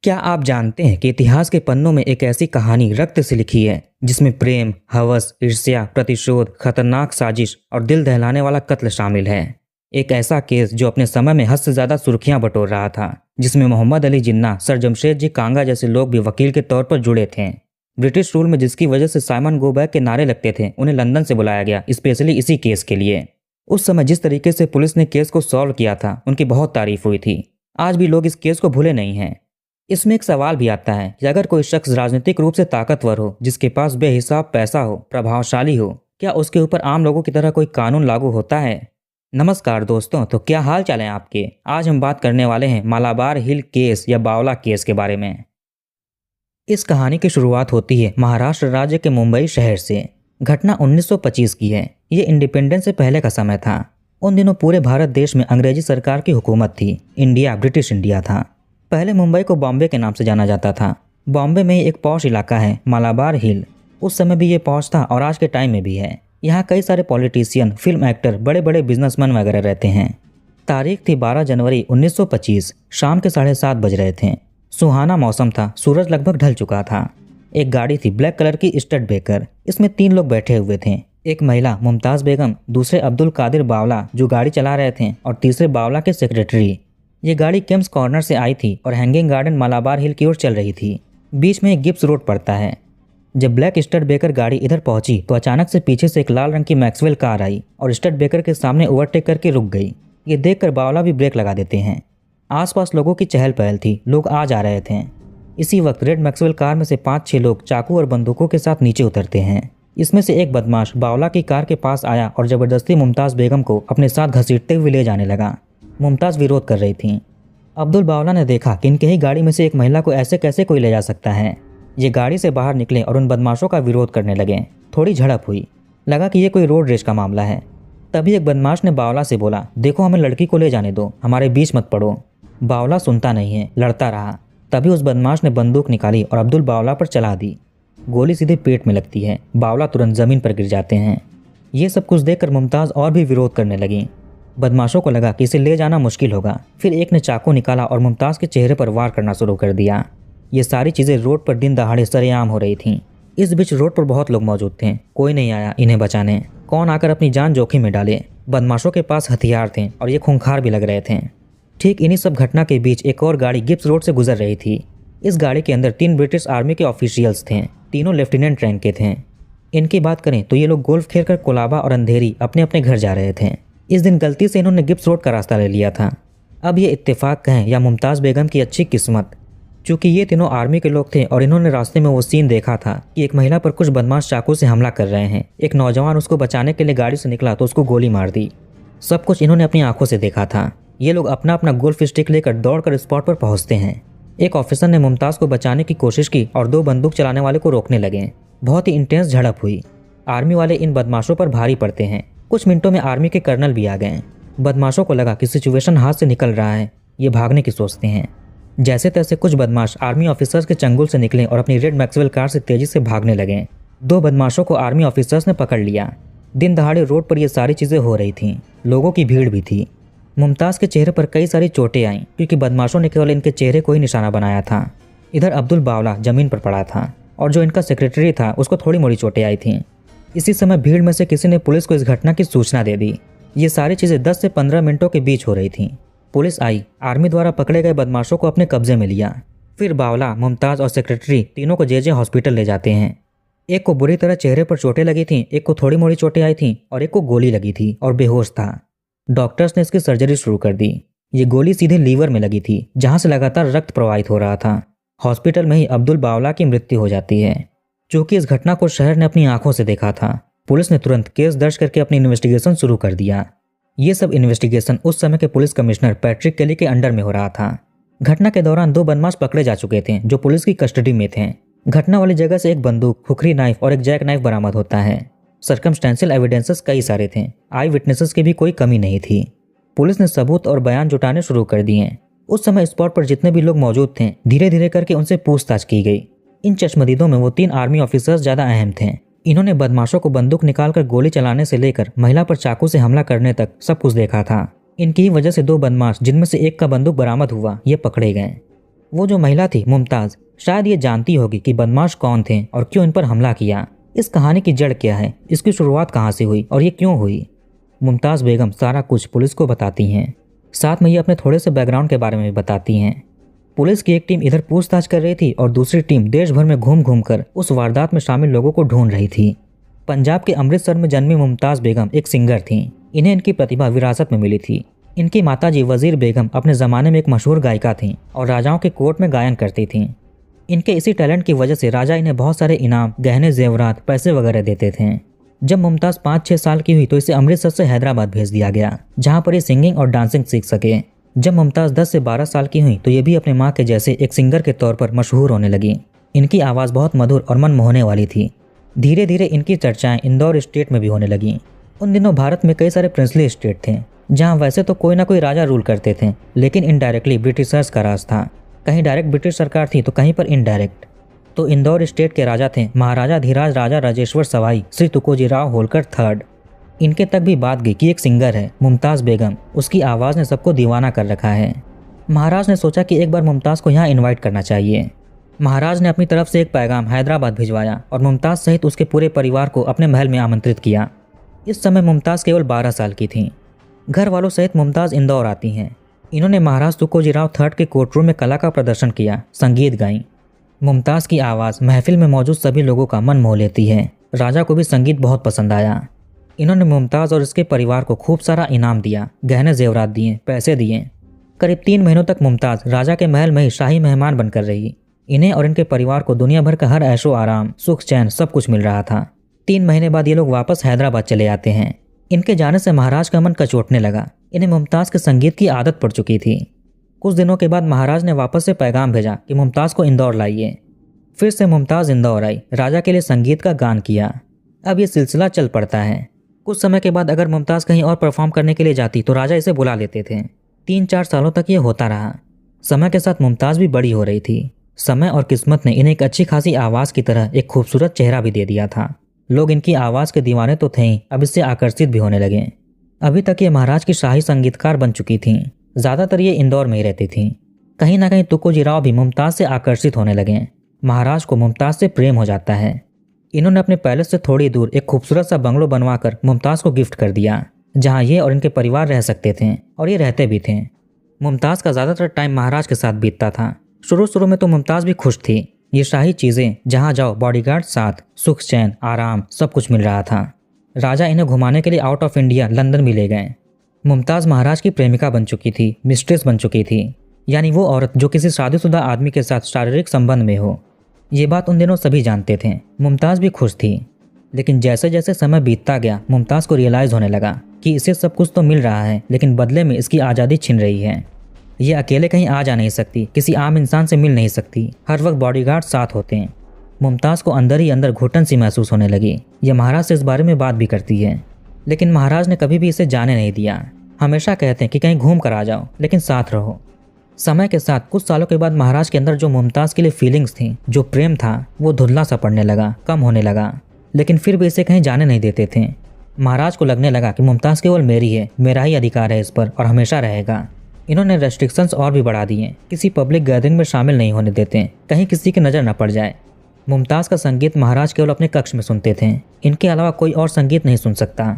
क्या आप जानते हैं कि इतिहास के पन्नों में एक ऐसी कहानी रक्त से लिखी है जिसमें प्रेम, हवस, ईर्ष्या, प्रतिशोध, खतरनाक साजिश और दिल दहलाने वाला कत्ल शामिल है। एक ऐसा केस जो अपने समय में हद से ज्यादा सुर्खियां बटोर रहा था, जिसमें मोहम्मद अली जिन्ना, सर जमशेद कांगा जैसे लोग भी वकील के तौर पर जुड़े थे। ब्रिटिश रूल में जिसकी वजह से साइमन गो बैक के नारे लगते थे, उन्हें लंदन से बुलाया गया स्पेशली इसी केस के लिए। उस समय जिस तरीके से पुलिस ने केस को सॉल्व किया था, उनकी बहुत तारीफ हुई थी। आज भी लोग इस केस को भूले नहीं हैं। इसमें एक सवाल भी आता है कि अगर कोई शख्स राजनीतिक रूप से ताकतवर हो, जिसके पास बेहिसाब पैसा हो, प्रभावशाली हो, क्या उसके ऊपर आम लोगों की तरह कोई कानून लागू होता है? नमस्कार दोस्तों, तो क्या हाल चाल है आपके? आज हम बात करने वाले हैं मालाबार हिल केस या बावला केस के बारे में। इस कहानी की शुरुआत होती है महाराष्ट्र राज्य के मुंबई शहर से। घटना 1925 की है। ये इंडिपेंडेंस से पहले का समय था। उन दिनों पूरे भारत देश में अंग्रेजी सरकार की हुकूमत थी। इंडिया ब्रिटिश इंडिया था। पहले मुंबई को बॉम्बे के नाम से जाना जाता था। बॉम्बे में ही एक पॉश इलाका है मालाबार हिल। उस समय भी ये पॉश था और आज के टाइम में भी है। यहाँ कई सारे पॉलिटिशियन, फिल्म एक्टर, बड़े बड़े बिजनेसमैन वगैरह रहते हैं। तारीख थी 12 जनवरी 1925। शाम के 7:30 बज रहे थे। सुहाना मौसम था, सूरज लगभग ढल चुका था। एक गाड़ी थी ब्लैक कलर की स्टडबेकर। इसमें 3 लोग बैठे हुए थे। एक महिला मुमताज बेगम, दूसरे अब्दुल कादिर बावला जो गाड़ी चला रहे थे, और तीसरे बावला के सेक्रेटरी। ये गाड़ी केम्स कॉर्नर से आई थी और हैंगिंग गार्डन मालाबार हिल की ओर चल रही थी। बीच में एक गिब्स रोड पड़ता है। जब ब्लैक स्टडबेकर गाड़ी इधर पहुंची तो अचानक से पीछे से एक लाल रंग की मैक्सवेल कार आई और स्टडबेकर के सामने ओवरटेक करके रुक गई। ये देखकर बावला भी ब्रेक लगा देते हैं। आसपास लोगों की चहल पहल थी, लोग आ जा रहे थे। इसी वक्त रेड मैक्सवेल कार में से 5-6 लोग चाकू और बंदूकों के साथ नीचे उतरते हैं। इसमें से एक बदमाश बावला की कार के पास आया और जबरदस्ती मुमताज बेगम को अपने साथ घसीटते हुए ले जाने लगा। मुमताज विरोध कर रही थी। अब्दुल बावला ने देखा कि इनके ही गाड़ी में से एक महिला को ऐसे कैसे कोई ले जा सकता है। ये गाड़ी से बाहर निकले और उन बदमाशों का विरोध करने लगे। थोड़ी झड़प हुई। लगा कि ये कोई रोड रेस का मामला है। तभी एक बदमाश ने बावला से बोला, देखो हमें लड़की को ले जाने दो, हमारे बीच मत पड़ो। बावला सुनता नहीं है, लड़ता रहा। तभी उस बदमाश ने बंदूक निकाली और अब्दुल बावला पर चला दी। गोली सीधे पेट में लगती है। बावला तुरंत जमीन पर गिर जाते हैं। ये सब कुछ देखकर मुमताज और भी विरोध करने लगी। बदमाशों को लगा कि इसे ले जाना मुश्किल होगा। फिर एक ने चाकू निकाला और मुमताज के चेहरे पर वार करना शुरू कर दिया। ये सारी चीजें रोड पर दिन दहाड़े सरेआम हो रही थीं। इस बीच रोड पर बहुत लोग मौजूद थे। कोई नहीं आया इन्हें बचाने। कौन आकर अपनी जान जोखिम में डाले? बदमाशों के पास हथियार थे और ये खूंखार भी लग रहे थे। ठीक इन्हीं सब घटना के बीच एक और गाड़ी गिब्स रोड से गुजर रही थी। इस गाड़ी के अंदर 3 ब्रिटिश आर्मी के ऑफिशियल्स थे। तीनों लेफ्टिनेंट रैंक के थे। इनकी बात करें तो ये लोग गोल्फ खेलकर कोलाबा और अंधेरी अपने अपने घर जा रहे थे। इस दिन गलती से इन्होंने गिब्स रोड का रास्ता ले लिया था। अब ये इत्तेफाक कहें या मुमताज बेगम की अच्छी किस्मत, चूँकि ये तीनों आर्मी के लोग थे और इन्होंने रास्ते में वो सीन देखा था कि एक महिला पर कुछ बदमाश चाकू से हमला कर रहे हैं। एक नौजवान उसको बचाने के लिए गाड़ी से निकला तो उसको गोली मार दी। सब कुछ इन्होंने अपनी आंखों से देखा था। ये लोग अपना अपना गोल्फ स्टिक लेकर दौड़कर स्पॉट पर पहुंचते हैं। एक ऑफिसर ने मुमताज को बचाने की कोशिश की और 2 बंदूक चलाने वाले को रोकने लगे। बहुत ही इंटेंस झड़प हुई। आर्मी वाले इन बदमाशों पर भारी पड़ते हैं। कुछ मिनटों में आर्मी के कर्नल भी आ गए। बदमाशों को लगा कि सिचुएशन हाथ से निकल रहा है। ये भागने की सोचते हैं। जैसे तैसे कुछ बदमाश आर्मी ऑफिसर्स के चंगुल से निकले और अपनी रेड मैक्सवेल कार से तेजी से भागने लगे। 2 बदमाशों को आर्मी ऑफिसर्स ने पकड़ लिया। दिन दहाड़े रोड पर ये सारी चीजें हो रही थीं। लोगों की भीड़ भी थी। मुमताज के चेहरे पर कई सारी चोटें आईं क्योंकि बदमाशों ने केवल इनके चेहरे को ही निशाना बनाया था। इधर अब्दुल बावला जमीन पर पड़ा था और जो इनका सेक्रेटरी था उसको थोड़ी मोड़ी चोटें आई थीं। इसी समय भीड़ में से किसी ने पुलिस को इस घटना की सूचना दे दी। ये सारी चीजें 10 से 15 मिनटों के बीच हो रही थीं। पुलिस आई, आर्मी द्वारा पकड़े गए बदमाशों को अपने कब्जे में लिया। फिर बावला, मुमताज और सेक्रेटरी तीनों को जे हॉस्पिटल ले जाते हैं। एक को बुरी तरह चेहरे पर चोटें लगी थीं, एक को थोड़ी मोड़ी चोटें आई थीं और एक को गोली लगी थी और बेहोश था। डॉक्टर्स ने इसकी सर्जरी शुरू कर दी। ये गोली सीधे लीवर में लगी थी, जहां से लगातार रक्त प्रवाहित हो रहा था। हॉस्पिटल में ही अब्दुल बावला की मृत्यु हो जाती है। चूंकि इस घटना को शहर ने अपनी आंखों से देखा था, पुलिस ने तुरंत केस दर्ज करके अपनी इन्वेस्टिगेशन शुरू कर दिया। ये सब इन्वेस्टिगेशन उस समय के पुलिस कमिश्नर पैट्रिक केली के अंडर में हो रहा था। घटना के दौरान 2 बदमाश पकड़े जा चुके थे जो पुलिस की कस्टडी में थे। घटना वाली जगह से एक बंदूक, खुखरी नाइफ और एक जैक नाइफ बरामद होता है। सर्कमस्टेंशियल एविडेंसेस कई सारे थे। आई विटनेसेस की भी कोई कमी नहीं थी। पुलिस ने सबूत और बयान जुटाने शुरू कर दिए। उस समय स्पॉट पर जितने भी लोग मौजूद थे, धीरे धीरे करके उनसे पूछताछ की गई। इन चश्मदीदों में वो 3 आर्मी ऑफिसर्स ज्यादा अहम थे। इन्होंने बदमाशों को बंदूक निकालकर गोली चलाने से लेकर महिला पर चाकू से हमला करने तक सब कुछ देखा था। इनकी ही वजह से 2 बदमाश, जिनमें से एक का बंदूक बरामद हुआ, ये पकड़े गए। वो जो महिला थी मुमताज़, शायद ये जानती होगी कि बदमाश कौन थे और क्यों इन पर हमला किया। इस कहानी की जड़ क्या है, इसकी शुरुआत कहाँ से हुई और ये क्यों हुई। मुमताज़ बेगम सारा कुछ पुलिस को बताती हैं। साथ में ये अपने थोड़े से बैकग्राउंड के बारे में भी बताती हैं। पुलिस की एक टीम इधर पूछताछ कर रही थी और दूसरी टीम देश भर में घूम घूम कर उस वारदात में शामिल लोगों को ढूंढ रही थी। पंजाब के अमृतसर में जन्मी मुमताज़ बेगम एक सिंगर थीं। इन्हें इनकी प्रतिभा विरासत में मिली थी। इनकी माताजी वजीर बेगम अपने ज़माने में एक मशहूर गायिका थीं और राजाओं के कोर्ट में गायन करती थीं। इनके इसी टैलेंट की वजह से राजा इन्हें बहुत सारे इनाम, गहने, जेवरात, पैसे वगैरह देते थे। जब मुमताज़ 5-6 साल की हुई तो इसे अमृतसर से हैदराबाद भेज दिया गया, जहाँ पर ये सिंगिंग और डांसिंग सीख सके। जब मुमताज़ 10 से 12 साल की हुई तो ये भी अपने माँ के जैसे एक सिंगर के तौर पर मशहूर होने लगी। इनकी आवाज़ बहुत मधुर और मन मोहने वाली थी। धीरे धीरे इनकी चर्चाएं इंदौर स्टेट में भी होने लगीं। उन दिनों भारत में कई सारे प्रिंसली स्टेट थे, जहां वैसे तो कोई ना कोई राजा रूल करते थे, लेकिन इनडायरेक्टली ब्रिटिशर्स का राज था। कहीं डायरेक्ट ब्रिटिश सरकार थी तो कहीं पर इनडायरेक्ट। तो इंदौर स्टेट के राजा थे महाराजा धीराज राजा राजेश्वर सवाई श्री तुकोजीराव होलकर थर्ड। इनके तक भी बात गई कि एक सिंगर है मुमताज़ बेगम, उसकी आवाज़ ने सबको दीवाना कर रखा है। महाराज ने सोचा कि एक बार मुमताज़ को यहाँ इन्वाइट करना चाहिए। महाराज ने अपनी तरफ से एक पैगाम हैदराबाद भिजवाया और मुमताज़ सहित उसके पूरे परिवार को अपने महल में आमंत्रित किया। इस समय मुमताज़ केवल 12 साल की थीं। घर वालों सहित मुमताज़ इंदौर आती हैं। इन्होंने महाराज तुकोजीराव थर्ड के कोर्ट रूम में कला का प्रदर्शन किया, संगीत गाई। मुमताज़ की आवाज़ महफिल में मौजूद सभी लोगों का मन मोह लेती है। राजा को भी संगीत बहुत पसंद आया। इन्होंने मुमताज़ और उसके परिवार को खूब सारा इनाम दिया, गहने जेवरात दिए, पैसे दिए। करीब 3 महीनों तक मुमताज़ राजा के महल में ही शाही मेहमान बनकर रही। इन्हें और इनके परिवार को दुनिया भर का हर ऐशो आराम, सुख चैन सब कुछ मिल रहा था। 3 महीने बाद ये लोग वापस हैदराबाद चले आते हैं। इनके जाने से महाराज का मन कचोटने लगा। इन्हें मुमताज़ के संगीत की आदत पड़ चुकी थी। कुछ दिनों के बाद महाराज ने वापस से पैगाम भेजा कि मुमताज़ को इंदौर लाइए। फिर से मुमताज़ इंदौर आई, राजा के लिए संगीत का गान किया। अब ये सिलसिला चल पड़ता है। कुछ समय के बाद अगर मुमताज़ कहीं और परफॉर्म करने के लिए जाती तो राजा इसे बुला लेते थे। 3-4 सालों तक ये होता रहा। समय के साथ मुमताज़ भी बड़ी हो रही थी। समय और किस्मत ने इन्हें एक अच्छी खासी आवाज़ की तरह एक खूबसूरत चेहरा भी दे दिया था। लोग इनकी आवाज़ के दीवाने तो थे ही, अब इससे आकर्षित भी होने लगे। अभी तक ये महाराज की शाही संगीतकार बन चुकी थीं। ज़्यादातर ये इंदौर में ही रहती थीं। कहीं ना कहीं तुकोजीराव भी मुमताज़ से आकर्षित होने लगे। महाराज को मुमताज़ से प्रेम हो जाता है। इन्होंने अपने पैलेस से थोड़ी दूर एक खूबसूरत सा बंगलो बनवाकर मुमताज़ को गिफ्ट कर दिया, जहाँ ये और इनके परिवार रह सकते थे, और ये रहते भी थे। मुमताज़ का ज़्यादातर टाइम महाराज के साथ बीतता था। शुरू में तो मुमताज़ भी खुश थी। ये शाही चीज़ें जहाँ जाओ बॉडीगार्ड साथ, सुख चैन आराम सब कुछ मिल रहा था। राजा इन्हें घुमाने के लिए आउट ऑफ इंडिया लंदन भी ले गए। मुमताज़ महाराज की प्रेमिका बन चुकी थी, मिस्ट्रेस बन चुकी थी, यानी वो औरत जो किसी शादीशुदा आदमी के साथ शारीरिक संबंध में हो। ये बात उन दिनों सभी जानते थे। मुमताज़ भी खुश थी। लेकिन जैसे जैसे समय बीतता गया मुमताज़ को रियलाइज़ होने लगा कि इसे सब कुछ तो मिल रहा है, लेकिन बदले में इसकी आज़ादी छिन रही है। ये अकेले कहीं आ जा नहीं सकती, किसी आम इंसान से मिल नहीं सकती, हर वक्त बॉडीगार्ड साथ होते हैं। मुमताज़ को अंदर ही अंदर घुटन सी महसूस होने लगी। यह महाराज से इस बारे में बात भी करती है, लेकिन महाराज ने कभी भी इसे जाने नहीं दिया। हमेशा कहते हैं कि कहीं घूम कर आ जाओ, लेकिन साथ रहो। समय के साथ कुछ सालों के बाद महाराज के अंदर जो मुमताज़ के लिए फीलिंग्स थी, जो प्रेम था, वो धुंधला सा पड़ने लगा, कम होने लगा। लेकिन फिर भी इसे कहीं जाने नहीं देते थे। महाराज को लगने लगा कि मुमताज़ केवल मेरी है, मेरा ही अधिकार है इस पर और हमेशा रहेगा। इन्होंने रेस्ट्रिक्शंस और भी बढ़ा दिए। किसी पब्लिक गैदरिंग में शामिल नहीं होने देते, कहीं किसी की नज़र न पड़ जाए। मुमताज़ का संगीत महाराज केवल अपने कक्ष में सुनते थे, इनके अलावा कोई और संगीत नहीं सुन सकता।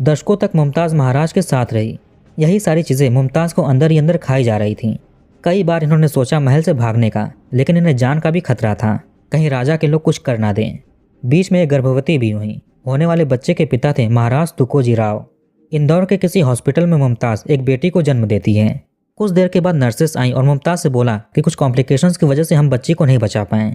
दशकों तक मुमताज़ महाराज के साथ रही। यही सारी चीज़ें मुमताज़ को अंदर ही अंदर खाई जा रही थीं। कई बार इन्होंने सोचा महल से भागने का, लेकिन इन्हें जान का भी खतरा था, कहीं राजा के लोग कुछ कर ना दें। बीच में एक गर्भवती भी हुई। होने वाले बच्चे के पिता थे महाराज तुकोजीराव। इंदौर के किसी हॉस्पिटल में मुमताज़ एक बेटी को जन्म देती है। कुछ देर के बाद नर्सेस आई और मुमताज़ से बोला कि कुछ कॉम्प्लिकेशंस की वजह से हम बच्ची को नहीं बचा पाएं।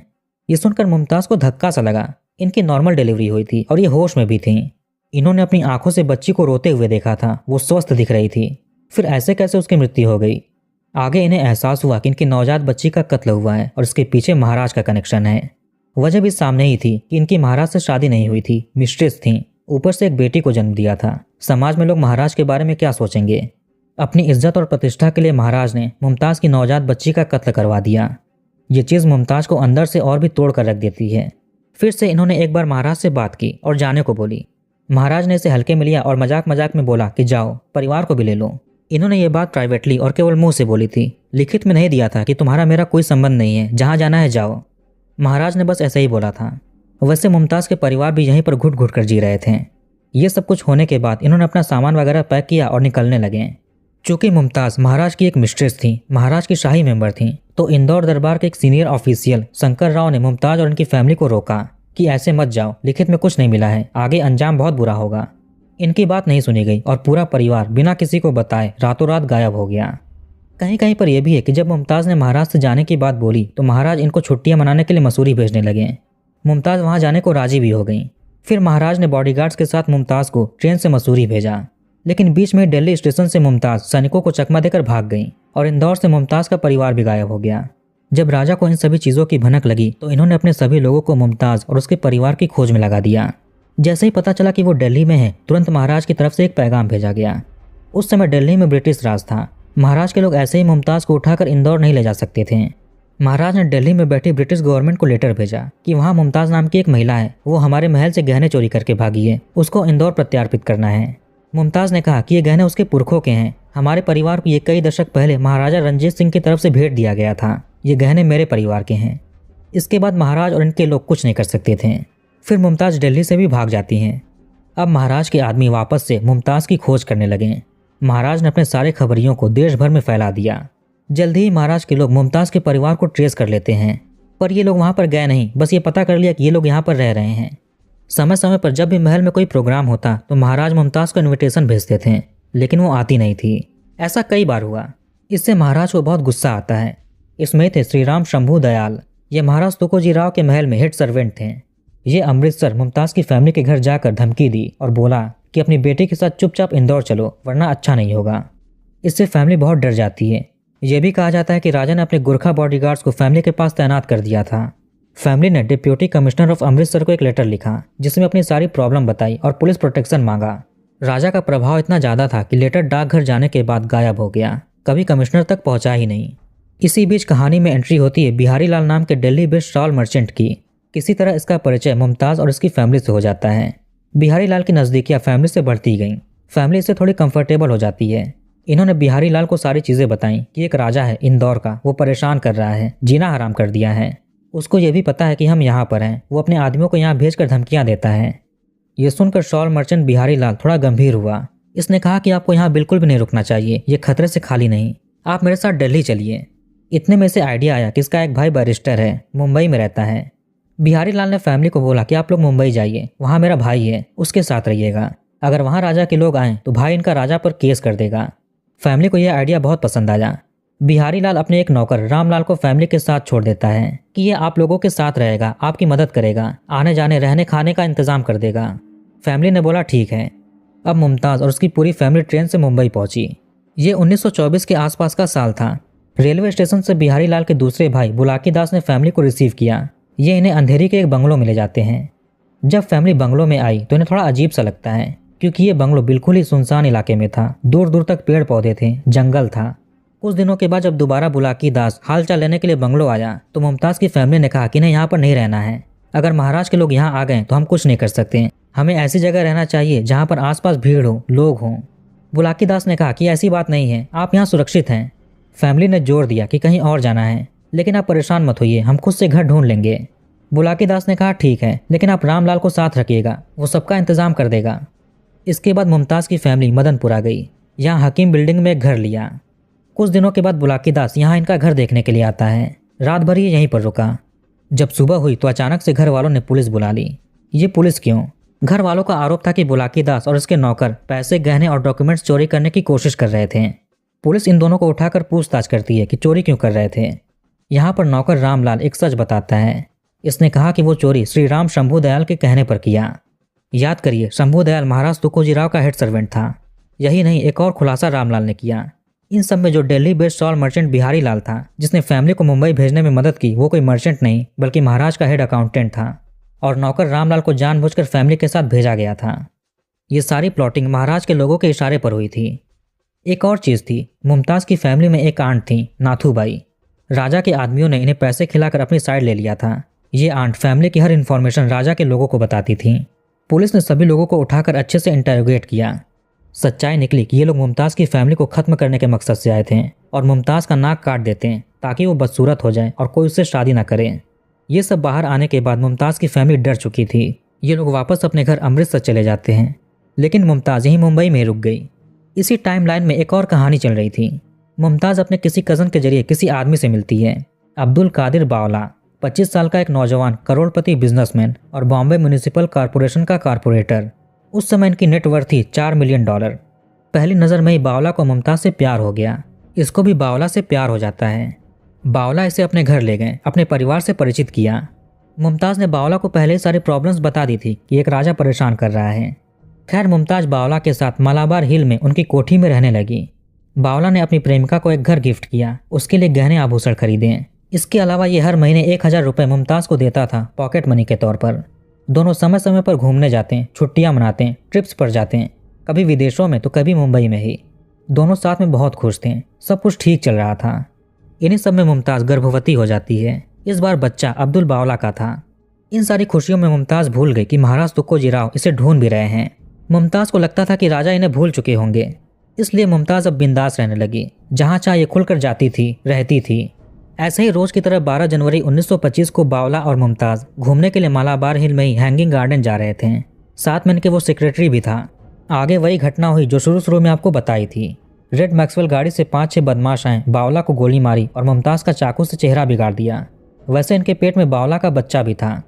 ये सुनकर मुमताज़ को धक्का सा लगा। इनकी नॉर्मल डिलीवरी हुई थी और ये होश में भी थीं। इन्होंने अपनी आंखों से बच्ची को रोते हुए देखा था, वो स्वस्थ दिख रही थी। फिर ऐसे कैसे उसकी मृत्यु हो गई? आगे इन्हें एहसास हुआ कि इनकी नवजात बच्ची का कत्ल हुआ है और इसके पीछे महाराज का कनेक्शन है। वजह भी सामने ही थी कि इनकी महाराज से शादी नहीं हुई थी, मिस्ट्रेस थीं। ऊपर से एक बेटी को जन्म दिया था। समाज में लोग महाराज के बारे में क्या सोचेंगे? अपनी इज्जत और प्रतिष्ठा के लिए महाराज ने मुमताज़ की नवजात बच्ची का कत्ल करवा दिया। ये चीज़ मुमताज़ को अंदर से और भी तोड़ कर रख देती है। फिर से इन्होंने एक बार महाराज से बात की और जाने को बोली। महाराज ने इसे हल्के में लिया और मजाक मजाक में बोला कि जाओ परिवार को भी ले लो। इन्होंने ये बात प्राइवेटली और केवल मुंह से बोली थी, लिखित में नहीं दिया था कि तुम्हारा मेरा कोई संबंध नहीं है, जहाँ जाना है जाओ। महाराज ने बस ऐसे ही बोला था। वैसे मुमताज़ के परिवार भी यहीं पर घुट घुट कर जी रहे थे। ये सब कुछ होने के बाद इन्होंने अपना सामान वगैरह पैक किया और निकलने लगे। चूंकि मुमताज़ महाराज की एक मिस्ट्रेस थी, महाराज की शाही मेंबर थी, तो इंदौर दरबार के एक सीनियर ऑफिशियल शंकर राव ने मुमताज़ और उनकी फैमिली को रोका कि ऐसे मत जाओ, लिखित में कुछ नहीं मिला है, आगे अंजाम बहुत बुरा होगा। इनकी बात नहीं सुनी गई और पूरा परिवार बिना किसी को बताए रातों रात गायब हो गया। कहीं कहीं पर यह भी है कि जब मुमताज़ ने महाराज से जाने की बात बोली तो महाराज इनको छुट्टियां मनाने के लिए मसूरी भेजने लगे। मुमताज़ वहां जाने को राजी भी हो गई। फिर महाराज ने बॉडीगार्ड्स के साथ मुमताज़ को ट्रेन से मसूरी भेजा, लेकिन बीच में दिल्ली स्टेशन से मुमताज़ सैनिकों को चकमा देकर भाग गई और इंदौर से मुमताज़ का परिवार भी गायब हो गया। जब राजा को इन सभी चीज़ों की भनक लगी तो इन्होंने अपने सभी लोगों को मुमताज़ और उसके परिवार की खोज में लगा दिया। जैसे ही पता चला कि वो दिल्ली में है, तुरंत महाराज की तरफ से एक पैगाम भेजा गया। उस समय दिल्ली में ब्रिटिश राज था। महाराज के लोग ऐसे ही मुमताज़ को उठाकर इंदौर नहीं ले जा सकते थे। महाराज ने दिल्ली में बैठी ब्रिटिश गवर्नमेंट को लेटर भेजा कि वहाँ मुमताज़ नाम की एक महिला है, वो हमारे महल से गहने चोरी करके भागी है, उसको इंदौर प्रत्यार्पित करना है। मुमताज़ ने कहा कि ये गहने उसके पुरखों के हैं, हमारे परिवार को ये कई दशक पहले महाराजा रंजीत सिंह की तरफ से भेंट दिया गया था, ये गहने मेरे परिवार के हैं। इसके बाद महाराज और इनके लोग कुछ नहीं कर सकते थे। फिर मुमताज़ दिल्ली से भी भाग जाती हैं। अब महाराज के आदमी वापस से मुमताज़ की खोज करने लगे। महाराज ने अपने सारे खबरियों को देश भर में फैला दिया। जल्दी ही महाराज के लोग मुमताज़ के परिवार को ट्रेस कर लेते हैं, पर ये लोग वहाँ पर गए नहीं, बस ये पता कर लिया कि ये लोग यहाँ पर रह रहे हैं। समय समय पर जब भी महल में कोई प्रोग्राम होता तो महाराज मुमताज़ को इन्विटेशन भेजते थे, लेकिन वो आती नहीं थी। ऐसा कई बार हुआ। इससे महाराज को बहुत गुस्सा आता है। इसमें थे श्री राम शंभू दयाल, ये महाराज तुकोजी राव के महल में हेड सर्वेंट थे। ये अमृतसर मुमताज़ की फैमिली के घर जाकर धमकी दी और बोला कि अपनी बेटी के साथ चुपचाप इंदौर चलो, वरना अच्छा नहीं होगा। इससे फैमिली बहुत डर जाती है। यह भी कहा जाता है कि राजा ने अपने गुरखा बॉडीगार्ड्स को फैमिली के पास तैनात कर दिया था। फैमिली ने डिप्यूटी कमिश्नर ऑफ अमृतसर को एक लेटर लिखा जिसमें अपनी सारी प्रॉब्लम बताई और पुलिस प्रोटेक्शन मांगा। राजा का प्रभाव इतना ज़्यादा था कि लेटर डाकघर जाने के बाद गायब हो गया, कभी कमिश्नर तक पहुंचा ही नहीं। इसी बीच कहानी में एंट्री होती है बिहारी लाल नाम के दिल्ली बेस्ड शॉल मर्चेंट की। किसी तरह इसका परिचय मुमताज़ और इसकी फैमिली से हो जाता है। बिहारी लाल की नज़दीकियाँ फैमिली से बढ़ती गईं। फैमिली इससे थोड़ी कंफर्टेबल हो जाती है। इन्होंने बिहारी लाल को सारी चीज़ें बताईं कि एक राजा है इंदौर का, वो परेशान कर रहा है, जीना हराम कर दिया है। उसको ये भी पता है कि हम यहाँ पर हैं, वो अपने आदमियों को यहाँ भेजकर धमकियाँ देता है। ये सुनकर शॉल मर्चेंट बिहारी लाल थोड़ा गंभीर हुआ। इसने कहा कि आपको यहाँ बिल्कुल भी नहीं रुकना चाहिए, ये खतरे से खाली नहीं, आप मेरे साथ दिल्ली चलिए। इतने में से आइडिया आया कि इसका एक भाई बैरिस्टर है, मुंबई में रहता है। बिहारी लाल ने फैमिली को बोला कि आप लोग मुंबई जाइए, वहाँ मेरा भाई है, उसके साथ रहिएगा। अगर वहाँ राजा के लोग आएँ तो भाई इनका राजा पर केस कर देगा। फैमिली को यह आइडिया बहुत पसंद आया। बिहारी लाल अपने एक नौकर रामलाल को फैमिली के साथ छोड़ देता है कि ये आप लोगों के साथ रहेगा, आपकी मदद करेगा, आने जाने रहने खाने का इंतजाम कर देगा। फैमिली ने बोला ठीक है। अब मुमताज़ और उसकी पूरी फैमिली ट्रेन से मुंबई पहुंची। ये 1924 के आसपास का साल था। रेलवे स्टेशन से बिहारी लाल के दूसरे भाई बुलाकी दास ने फैमिली को रिसीव किया। ये इन्हें अंधेरी के एक बंगलों में ले जाते हैं। जब फैमिली बंगलों में आई तो इन्हें थोड़ा अजीब सा लगता है, क्योंकि ये बंगलो बिल्कुल ही सुनसान इलाके में था। दूर दूर तक पेड़ पौधे थे, जंगल था। कुछ दिनों के बाद जब दोबारा बुलाकी दास हालचाल लेने के लिए बंगलो आया तो मुमताज़ की फैमिली ने कहा कि नहीं, यहाँ पर नहीं रहना है। अगर महाराज के लोग यहाँ आ गए तो हम कुछ नहीं कर सकते, हमें ऐसी जगह रहना चाहिए जहाँ पर आसपास भीड़ हो, लोग हों। बुलाकी दास ने कहा कि ऐसी बात नहीं है, आप यहाँ सुरक्षित हैं। फैमिली ने जोर दिया कि कहीं और जाना है, लेकिन आप परेशान मत होइए, हम खुद से घर ढूंढ लेंगे। बुलाकी दास ने कहा ठीक है, लेकिन आप रामलाल को साथ रखिएगा, वो सबका इंतजाम कर देगा। इसके बाद मुमताज़ की फैमिली मदनपुर आ गई। यहाँ हकीम बिल्डिंग में एक घर लिया। कुछ दिनों के बाद बुलाकी दास यहाँ इनका घर देखने के लिए आता है। रात भर ये यहीं पर रुका। जब सुबह हुई तो अचानक से घर वालों ने पुलिस बुला ली। ये पुलिस क्यों? घर वालों का आरोप था कि बुलाकी दास और उसके नौकर पैसे, गहने और डॉक्यूमेंट्स चोरी करने की कोशिश कर रहे थे। पुलिस इन दोनों को उठाकर पूछताछ करती है कि चोरी क्यों कर रहे थे। यहाँ पर नौकर रामलाल एक सच बताता है। इसने कहा कि वो चोरी श्री राम शंभू दयाल के कहने पर किया। याद करिए, शंभू दयाल महाराज तुकोजी राव का हेड सर्वेंट था। यही नहीं, एक और खुलासा रामलाल ने किया। इन सब में जो Delhi based shawl merchant Bihari Lal था, जिसने फैमिली को मुंबई भेजने में मदद की, वो कोई मर्चेंट नहीं बल्कि महाराज का हेड अकाउंटेंट था। और नौकर रामलाल को जानबूझकर फैमिली के साथ भेजा गया था। ये सारी प्लॉटिंग महाराज के लोगों के इशारे पर हुई थी। एक और चीज़ थी, मुमताज़ की फैमिली में एक आंट थी, नाथूबाई। राजा के आदमियों ने इन्हें पैसे खिलाकर अपनी साइड ले लिया था। ये आंट फैमिली की हर इन्फॉर्मेशन राजा के लोगों को बताती थी। पुलिस ने सभी लोगों को उठाकर अच्छे से इंटरोगेट किया। सच्चाई निकली कि ये लोग मुमताज़ की फैमिली को ख़त्म करने के मकसद से आए थे और मुमताज़ का नाक काट देते हैं ताकि वो बदसूरत हो जाए और कोई उससे शादी ना करे। ये सब बाहर आने के बाद मुमताज़ की फैमिली डर चुकी थी। ये लोग वापस अपने घर अमृतसर चले जाते हैं, लेकिन मुमताज़ यहीं मुंबई में रुक गई। इसी टाइमलाइन में एक और कहानी चल रही थी। मुमताज़ अपने किसी कज़न के जरिए किसी आदमी से मिलती है, अब्दुल कादिर बावला, 25 साल का एक नौजवान करोड़पति बिजनेसमैन और बॉम्बे म्यूनिसिपल कॉरपोरेशन का कॉरपोरेटर। उस समय इनकी नेटवर्थ थी $4 मिलियन। पहली नज़र में ही बावला को मुमताज़ से प्यार हो गया। इसको भी बावला से प्यार हो जाता है। बावला इसे अपने घर ले गए, अपने परिवार से परिचित किया। मुमताज़ ने बावला को पहले ही सारी प्रॉब्लम्स बता दी थी कि एक राजा परेशान कर रहा है। खैर, मुमताज़ बावला के साथ मलाबार हिल में उनकी कोठी में रहने लगी। बावला ने अपनी प्रेमिका को एक घर गिफ्ट किया, उसके लिए गहने आभूषण खरीदे। इसके अलावा ये हर महीने 1000 रुपये मुमताज़ को देता था पॉकेट मनी के तौर पर। दोनों समय समय पर घूमने जाते हैं, छुट्टियां मनाते हैं, ट्रिप्स पर जाते हैं, कभी विदेशों में तो कभी मुंबई में ही। दोनों साथ में बहुत खुश थे, सब कुछ ठीक चल रहा था। इन्हीं सब में मुमताज़ गर्भवती हो जाती है। इस बार बच्चा अब्दुल बावला का था। इन सारी खुशियों में मुमताज़ भूल गई कि महाराज तुक्को राव इसे ढूंढ भी रहे हैं। मुमताज़ को लगता था कि राजा इन्हें भूल चुके होंगे, इसलिए मुमताज़ अब बिंदास रहने लगी। जहाँ चाहे ये खुलकर जाती थी, रहती थी। ऐसे ही रोज की तरह 12 जनवरी 1925 को बावला और मुमताज़ घूमने के लिए मालाबार हिल में ही हैंगिंग गार्डन जा रहे थे। साथ में इनके वो सेक्रेटरी भी था। आगे वही घटना हुई जो शुरू में आपको बताई थी। रेड मैक्सवेल गाड़ी से 5-6 बदमाश आए, बावला को गोली मारी और मुमताज़ का चाकू से चेहरा बिगाड़ दिया। वैसे इनके पेट में बावला का बच्चा भी था।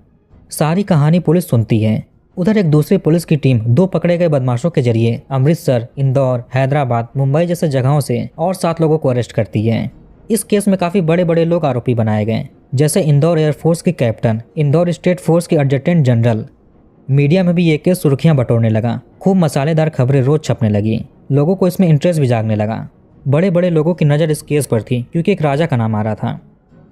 सारी कहानी पुलिस सुनती है। उधर एक दूसरी पुलिस की टीम 2 पकड़े गए बदमाशों के जरिए अमृतसर, इंदौर, हैदराबाद, मुंबई जैसे जगहों से और 7 लोगों को अरेस्ट करती है। इस केस में काफ़ी बड़े बड़े लोग आरोपी बनाए गए, जैसे इंदौर एयरफोर्स के कैप्टन, इंदौर स्टेट फोर्स के एडजटेंट जनरल। मीडिया में भी ये केस सुर्खियां बटोरने लगा। खूब मसालेदार खबरें रोज छपने लगी। लोगों को इसमें इंटरेस्ट भी जागने लगा। बड़े बड़े लोगों की नज़र इस केस पर थी क्योंकि एक राजा का नाम आ रहा था।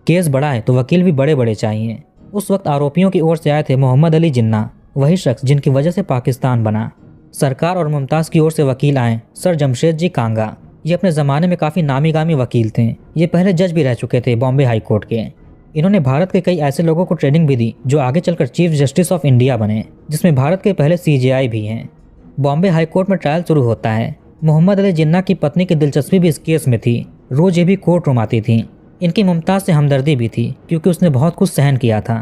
केस बड़ा है तो वकील भी बड़े बड़े चाहिए। उस वक्त आरोपियों की ओर से आए थे मोहम्मद अली जिन्ना, वही शख्स जिनकी वजह से पाकिस्तान बना। सरकार और मुमताज़ की ओर से वकील आए सर जमशेद जी कांगा। ये अपने ज़माने में काफ़ी नामी गामी वकील थे। ये पहले जज भी रह चुके थे बॉम्बे हाई कोर्ट के। इन्होंने भारत के कई ऐसे लोगों को ट्रेनिंग भी दी जो आगे चलकर चीफ जस्टिस ऑफ इंडिया बने, जिसमें भारत के पहले CJI भी हैं। बॉम्बे हाई कोर्ट में ट्रायल शुरू होता है। मोहम्मद अली जिन्ना की पत्नी की दिलचस्पी भी इस केस में थी। रोज ये भी कोर्ट रूम आती थी। इनकी मुमताज़ से हमदर्दी भी थी क्योंकि उसने बहुत कुछ सहन किया था।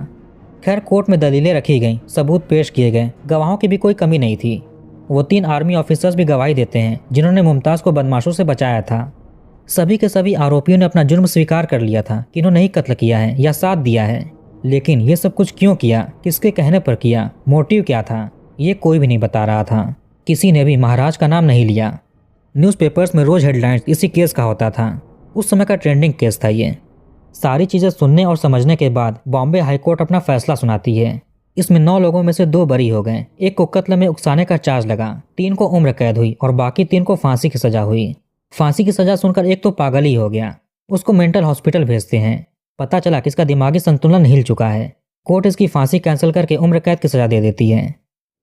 खैर, कोर्ट में दलीलें रखी गईं, सबूत पेश किए गए, गवाहों की भी कोई कमी नहीं थी। वो 3 आर्मी ऑफिसर्स भी गवाही देते हैं जिन्होंने मुमताज़ को बदमाशों से बचाया था। सभी के सभी आरोपियों ने अपना जुर्म स्वीकार कर लिया था कि इन्होंने ही कत्ल किया है या साथ दिया है। लेकिन ये सब कुछ क्यों किया, किसके कहने पर किया, मोटिव क्या था, ये कोई भी नहीं बता रहा था। किसी ने भी महाराज का नाम नहीं लिया। न्यूज़पेपर्स में रोज हेडलाइंस इसी केस का होता था। उस समय का ट्रेंडिंग केस था ये। सारी चीज़ें सुनने और समझने के बाद बॉम्बे हाईकोर्ट अपना फैसला सुनाती है। इसमें 9 लोगों में से 2 बरी हो गए। एक को कत्ल में उकसाने का चार्ज लगा, 3 को उम्र कैद हुई और बाकी 3 को फांसी की सजा हुई। फांसी की सजा सुनकर एक तो पागल ही हो गया। उसको मेंटल हॉस्पिटल भेजते हैं। पता चला कि इसका दिमागी संतुलन हिल चुका है। कोर्ट इसकी फांसी कैंसिल करके उम्र कैद की सजा दे देती है।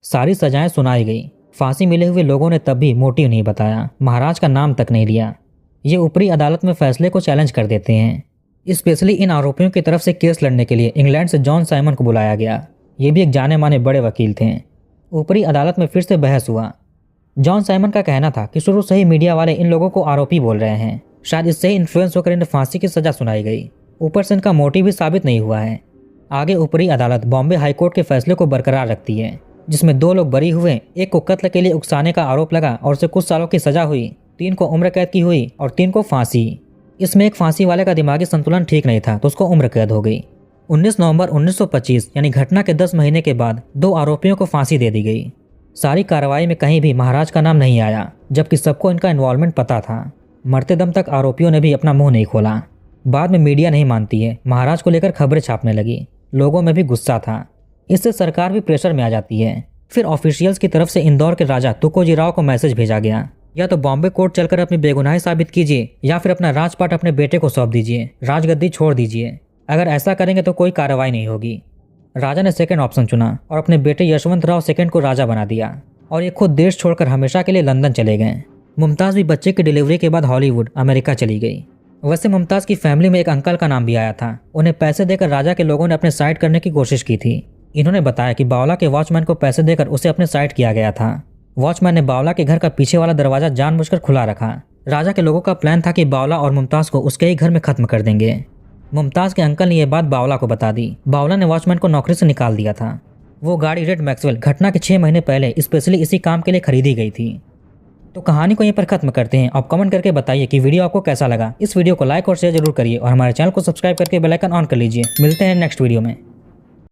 सारी सजाएं सुनाई गई। फांसी मिले हुए लोगों ने तब भी मोटिव नहीं बताया, महाराज का नाम तक नहीं लिया। ये ऊपरी अदालत में फैसले को चैलेंज कर देते हैं। स्पेशली इन आरोपियों की तरफ से केस लड़ने के लिए इंग्लैंड से जॉन साइमन को बुलाया गया। ये भी एक जाने माने बड़े वकील थे। ऊपरी अदालत में फिर से बहस हुआ। जॉन साइमन का कहना था कि शुरू से ही मीडिया वाले इन लोगों को आरोपी बोल रहे हैं, शायद इससे ही इन्फ्लुएंस होकर इन्हें फांसी की सजा सुनाई गई। ऊपर से इनका मोटिव भी साबित नहीं हुआ है। आगे ऊपरी अदालत बॉम्बे हाईकोर्ट के फैसले को बरकरार रखती है, जिसमें 2 लोग बरी हुए, एक को कत्ल के लिए उकसाने का आरोप लगा और उसे कुछ सालों की सजा हुई, 3 को उम्र कैद की हुई और 3 को फांसी। इसमें एक फांसी वाले का दिमागी संतुलन ठीक नहीं था तो उसको उम्र कैद हो गई। 19 नवंबर 1925 यानी घटना के 10 महीने के बाद 2 आरोपियों को फांसी दे दी गई। सारी कार्रवाई में कहीं भी महाराज का नाम नहीं आया, जबकि सबको इनका इन्वॉल्वमेंट पता था। मरते दम तक आरोपियों ने भी अपना मुंह नहीं खोला। बाद में मीडिया नहीं मानती है, महाराज को लेकर खबरें छापने लगी। लोगों में भी गुस्सा था। इससे सरकार भी प्रेशर में आ जाती है। फिर ऑफिशियल्स की तरफ से इंदौर के राजा तुकोजी राव को मैसेज भेजा गया, या तो बॉम्बे कोर्ट चलकर अपनी बेगुनाही साबित कीजिए या फिर अपना राजपाट अपने बेटे को सौंप दीजिए, राजगद्दी छोड़ दीजिए। अगर ऐसा करेंगे तो कोई कार्रवाई नहीं होगी। राजा ने सेकंड ऑप्शन चुना और अपने बेटे यशवंत राव सेकंड को राजा बना दिया और ये खुद देश छोड़कर हमेशा के लिए लंदन चले गए। मुमताज़ भी बच्चे की डिलीवरी के बाद हॉलीवुड अमेरिका चली गई। वैसे मुमताज़ की फैमिली में एक अंकल का नाम भी आया था। उन्हें पैसे देकर राजा के लोगों ने अपने साइड करने की कोशिश की थी। इन्होंने बताया कि बावला के वॉचमैन को पैसे देकर उसे अपने साइड किया गया था। वॉचमैन ने बावला के घर का पीछे वाला दरवाजा जानबूझकर खुला रखा। राजा के लोगों का प्लान था कि बावला और मुमताज को उसके ही घर में खत्म कर देंगे। मुमताज के अंकल ने यह बात बावला को बता दी। बावला ने वॉचमैन को नौकरी से निकाल दिया था। वो गाड़ी रेड मैक्सवेल घटना के 6 महीने पहले स्पेशली इसी काम के लिए खरीदी गई थी। तो कहानी को यहीं पर खत्म करते हैं। आप कमेंट करके बताइए कि वीडियो आपको कैसा लगा। इस वीडियो को लाइक और शेयर जरूर करिए और हमारे चैनल को सब्सक्राइब करके बेल आइकन ऑन कर लीजिए। मिलते हैं नेक्स्ट वीडियो में।